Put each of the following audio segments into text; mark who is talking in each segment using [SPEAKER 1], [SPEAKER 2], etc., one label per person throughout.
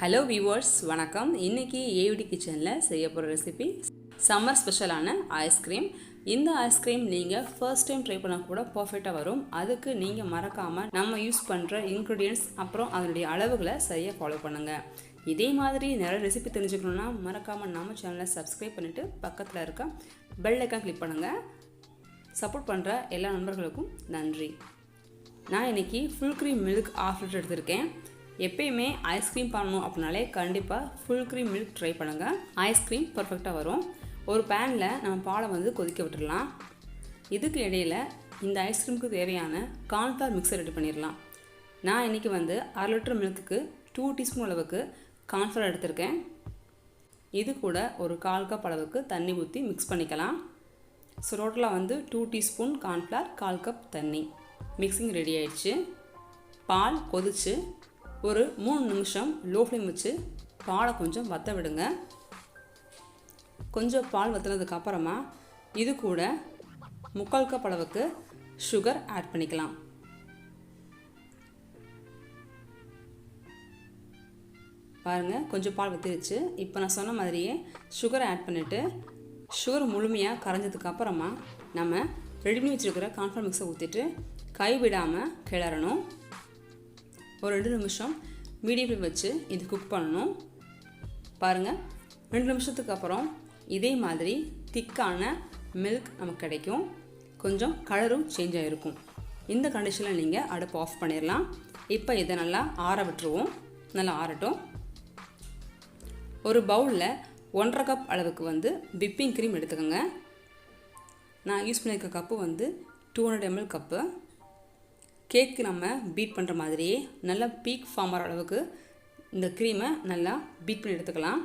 [SPEAKER 1] Hello viewers வணக்கம். இன்றைக்கி AVT கிச்சனில் செய்ய போகிற ரெசிபி சம்மர் ஸ்பெஷலான ஐஸ்கிரீம். இந்த ஐஸ்கிரீம் நீங்கள் ஃபர்ஸ்ட் டைம் ட்ரை பண்ணால் கூட பர்ஃபெக்டாக வரும். அதுக்கு நீங்கள் மறக்காமல் நம்ம யூஸ் பண்ணுற இன்க்ரீடியன்ட்ஸ் அப்புறம் அதனுடைய அளவுகளை சரியாக ஃபாலோ பண்ணுங்கள். இதே மாதிரி நிறைய ரெசிபி தெரிஞ்சுக்கணுன்னா மறக்காமல் நம்ம சேனலை சப்ஸ்கிரைப் பண்ணிவிட்டு பக்கத்தில் இருக்க பெல் ஐக்கான் கிளிக் பண்ணுங்கள். சப்போர்ட் பண்ணுற எல்லா நண்பர்களுக்கும் நன்றி. நான் இன்றைக்கி ஃபுல் க்ரீம் மில்க் ½ லிட்டர் எடுத்திருக்கேன். எப்பயுமே ஐஸ்கிரீம் பண்ணணும் அப்படின்னாலே கண்டிப்பாக ஃபுல் க்ரீம் மில்க் ட்ரை பண்ணுங்கள். ஐஸ்கிரீம் பர்ஃபெக்டாக வரும். ஒரு பேனில் நம்ம பாலை கொதிக்க விட்டுடலாம். இதுக்கு இடையில் இந்த ஐஸ்கிரீமுக்கு தேவையான கார்ன்ஃப்ளவர் மிக்சர் ரெடி பண்ணிடலாம். நான் இன்றைக்கி 1/2 லிட்டர் மில்க்குக்கு 2 டீஸ்பூன் அளவுக்கு கார்ன்ஃப்ளவர் எடுத்திருக்கேன். இது கூட ஒரு 1/4 கப் அளவுக்கு தண்ணி ஊற்றி மிக்ஸ் பண்ணிக்கலாம். ஸோ டோட்டலாக 2 டீஸ்பூன் கார்ன்ஃப்ளவர், 1/4 கப் தண்ணி. மிக்சிங் ரெடி ஆயிடுச்சு. பால் கொதிச்சு ஒரு 3 நிமிஷம் லோ ஃப்ளேம் வச்சு பாலை கொஞ்சம் வற்ற விடுங்க. கொஞ்சம் பால் வற்றினதுக்கப்புறமா இது கூட 3/4 கப் அளவுக்கு சுகர் ஆட் பண்ணிக்கலாம். பாருங்கள், கொஞ்சம் பால் வற்றிருச்சு. இப்போ நான் சொன்ன மாதிரியே சுகரை ஆட் பண்ணிவிட்டு சுகர் முழுமையாக கரைஞ்சதுக்கப்புறமா நம்ம ரெடி பண்ணி வச்சுருக்கிற கார்ன்ஃப்ளவர் மிக்ஸை ஊற்றிட்டு கைவிடாமல் கிளறணும். ஒரு 2 நிமிஷம் மீடியம் ஃப்ளேம் வச்சு இது குக் பண்ணணும். பாருங்கள், 2 நிமிஷத்துக்கு அப்புறம் இதே மாதிரி திக்கான மில்க் நமக்கு கிடைக்கும். கொஞ்சம் கலரும் சேஞ்ச் ஆகிருக்கும். இந்த கண்டிஷனில் நீங்கள் அடுப்பு ஆஃப் பண்ணிடலாம். இப்போ இதை நல்லா ஆற விட்டுருவோம். நல்லா ஆறட்டும். ஒரு பவுலில் 1/2 கப் அளவுக்கு விப்பிங் க்ரீம் எடுத்துக்கோங்க. நான் யூஸ் பண்ணியிருக்க கப்பு 200 ml கப்பு. கேக்கு நம்ம பீட் பண்ணுற மாதிரியே நல்லா பீக் ஃபார்ம் ஆகிற அளவுக்கு இந்த க்ரீமை நல்லா பீட் பண்ணி எடுத்துக்கலாம்.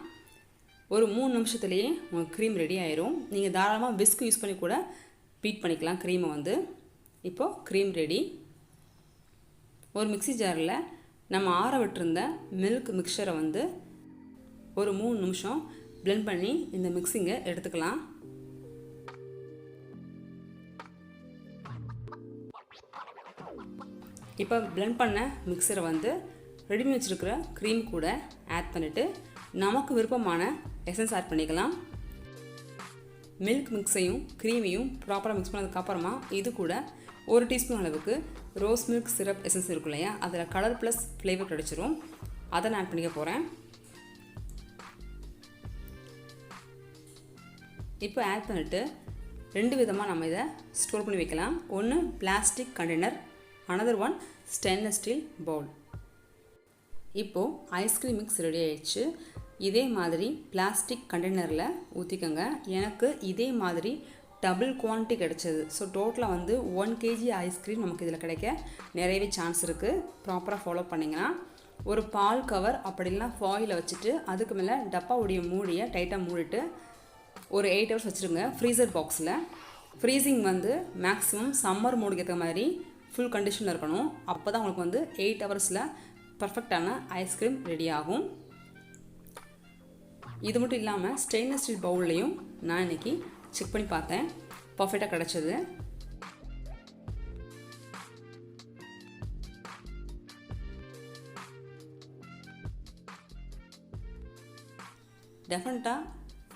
[SPEAKER 1] ஒரு 3 நிமிஷத்துலேயே உங்கள் க்ரீம் ரெடி ஆயிரும். நீங்கள் தாராளமாக விஸ்க் யூஸ் பண்ணி கூட பீட் பண்ணிக்கலாம் க்ரீமை. இப்போது க்ரீம் ரெடி. ஒரு மிக்ஸி ஜாரில் நம்ம ஆற விட்டுருந்த மில்க் மிக்சரை ஒரு 3 நிமிஷம் பிளெண்ட் பண்ணி இந்த மிக்ஸிங்கை எடுத்துக்கலாம். இப்போ பிளெண்ட் பண்ண மிக்சரை ரெடி பண்ணி வச்சுருக்கிற க்ரீம் கூட ஆட் பண்ணிவிட்டு நமக்கு விருப்பமான எசன்ஸ் ஆட் பண்ணிக்கலாம். மில்க் மிக்ஸையும் க்ரீமையும் ப்ராப்பராக மிக்ஸ் பண்ணதுக்கப்புறமா இது கூட 1 டீஸ்பூன் அளவுக்கு ரோஸ் மில்க் சிரப் எசன்ஸ் இருக்கும் இல்லையா, அதில் கலர் ப்ளஸ் ஃப்ளேவர் கிடச்சிரும். அதை நான் ஆட் பண்ணிக்க போகிறேன். இப்போ ஆட் பண்ணிவிட்டு 2 விதமாக நம்ம இதை ஸ்டோர் பண்ணி வைக்கலாம். ஒன்று plastic container, another one stainless steel bowl. இப்போது ஐஸ்கிரீம் மிக்ஸ் ரெடி ஆயிடுச்சு. இதே மாதிரி பிளாஸ்டிக் கண்டெய்னரில் ஊற்றிக்கோங்க. எனக்கு இதே மாதிரி டபுள் குவான்டிட்டி கிடச்சிது. ஸோ டோட்டலாக 1 kg ஐஸ்கிரீம் நமக்கு இதில் கிடைக்க நிறையவே சான்ஸ் இருக்குது. ப்ராப்பராக ஃபாலோ பண்ணிங்கன்னா ஒரு பால் கவர் அப்படின்னா ஃபாயிலை வச்சுட்டு அதுக்கு மேலே டப்பாவுடைய மூடியை டைட்டாக மூடிட்டு ஒரு 8 hours வச்சுருங்க ஃப்ரீசர் பாக்ஸில். ஃப்ரீசிங் மேக்ஸிமம் சம்மர் மூடுக்கு ஏற்ற மாதிரி ஃபுல் கண்டிஷனில் இருக்கணும். அப்போ தான் உங்களுக்கு 8 ஹவர்ஸில் பர்ஃபெக்டான ஐஸ்கிரீம் ரெடி ஆகும். இது மட்டும் இல்லாமல் ஸ்டெயின்லெஸ் ஸ்டீல் பவுல்லையும் நான் இன்றைக்கி செக் பண்ணி பார்த்தேன். பர்ஃபெக்டாக கிடச்சிது. டெஃபினட்டாக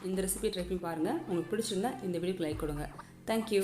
[SPEAKER 1] இந்த ரெசிபி ட்ரை பண்ணி பாருங்கள். உங்களுக்கு பிடிச்சிருந்தா இந்த வீடியோக்கு லைக் கொடுங்க. தேங்க்யூ.